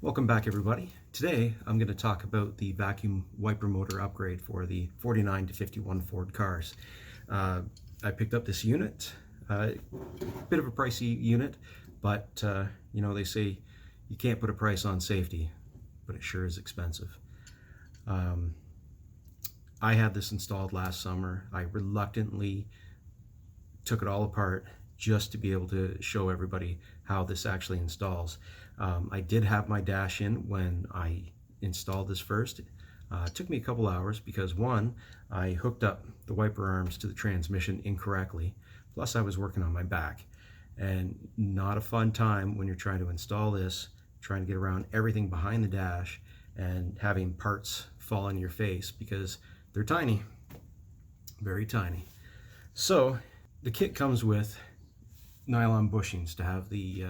Welcome back, everybody. Today I'm going to talk about the vacuum wiper motor upgrade for the 49 to 51 Ford cars. I picked up this unit, bit of a pricey unit, but they say you can't put a price on safety, but it sure is expensive. I had this installed last summer. I reluctantly took it all apart just to be able to show everybody how this actually installs. I did have my dash in when I installed this first. It took me a couple hours because one, I hooked up the wiper arms to the transmission incorrectly, plus I was working on my back. And not a fun time when you're trying to install this, trying to get around everything behind the dash and having parts fall on your face because they're tiny, very tiny. So the kit comes with nylon bushings to have the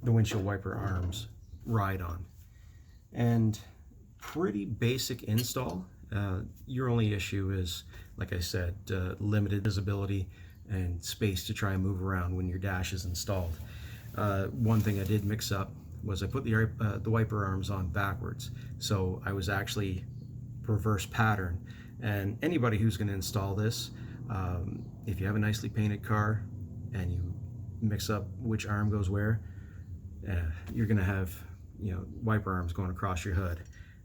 windshield wiper arms ride on, and pretty basic install. Your only issue is, like I said, limited visibility and space to try and move around when your dash is installed. One thing I did mix up was I put the wiper arms on backwards, so I was actually reverse pattern. And anybody who's going to install this, if you have a nicely painted car and you mix up which arm goes where, you're going to have wiper arms going across your hood,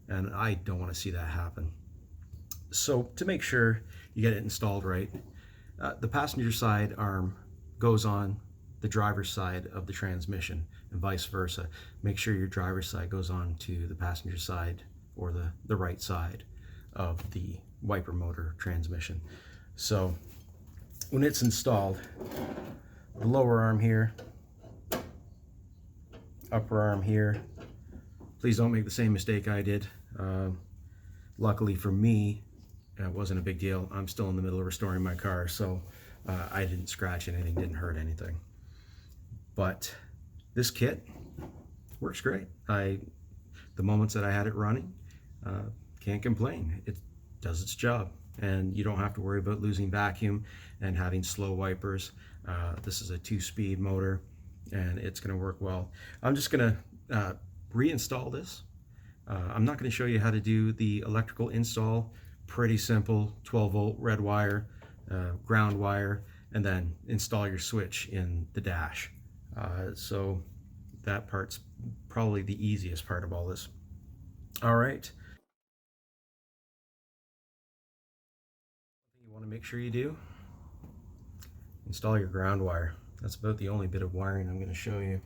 and I don't want to see that happen. So to make sure you get it installed right, the passenger side arm goes on the driver's side of the transmission and vice versa. Make sure your driver's side goes on to the passenger side or the right side of the wiper motor transmission. So when it's installed, the lower arm here, upper arm here, please don't make the same mistake I did. Luckily for me, it wasn't a big deal. I'm still in the middle of restoring my car, so I didn't scratch anything, didn't hurt anything. But this kit works great. The moments that I had it running, can't complain. It does its job, and you don't have to worry about losing vacuum and having slow wipers. This is a 2-speed motor, and it's going to work well. I'm just going to reinstall this. I'm not going to show you how to do the electrical install. Pretty simple: 12-volt red wire, ground wire, and then install your switch in the dash. So that part's probably the easiest part of all this. All right. You want to make sure you do: install your ground wire. That's about the only bit of wiring I'm going to show you.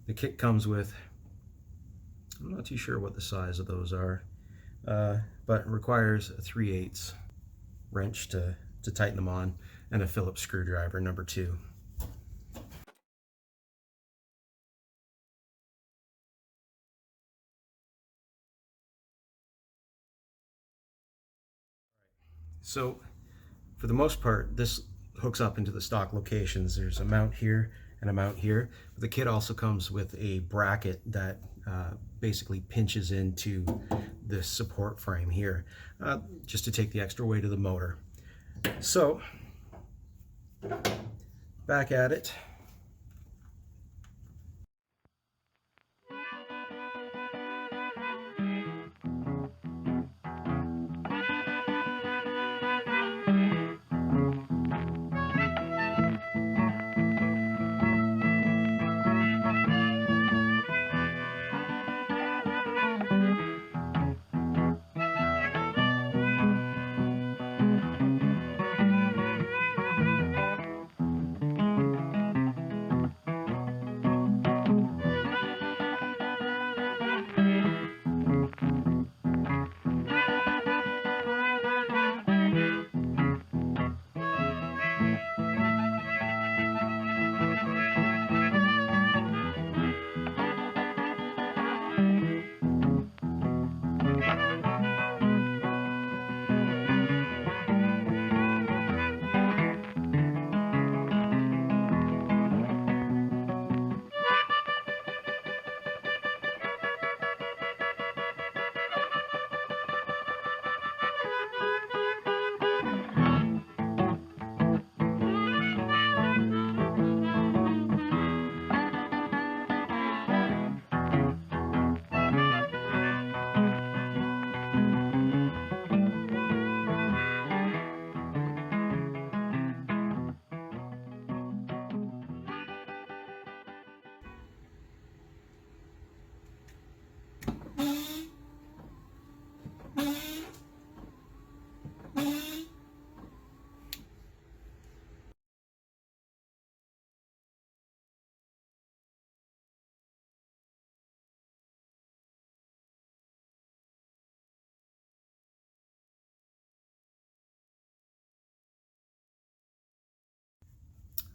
The kit comes with, I'm not too sure what the size of those are, but it requires a 3/8 wrench to tighten them on, and a Phillips screwdriver number 2. So for the most part, this hooks up into the stock locations. There's a mount here and a mount here. But the kit also comes with a bracket that basically pinches into this support frame here, just to take the extra weight of the motor. So back at it.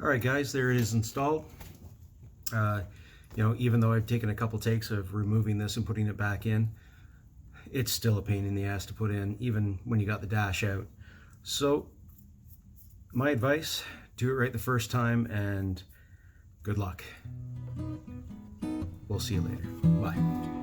All right, guys, there it is installed. You know, even though I've taken a couple takes of removing this and putting it back in, it's still a pain in the ass to put in, even when you got the dash out. So my advice, do it right the first time, and good luck. We'll see you later. Bye.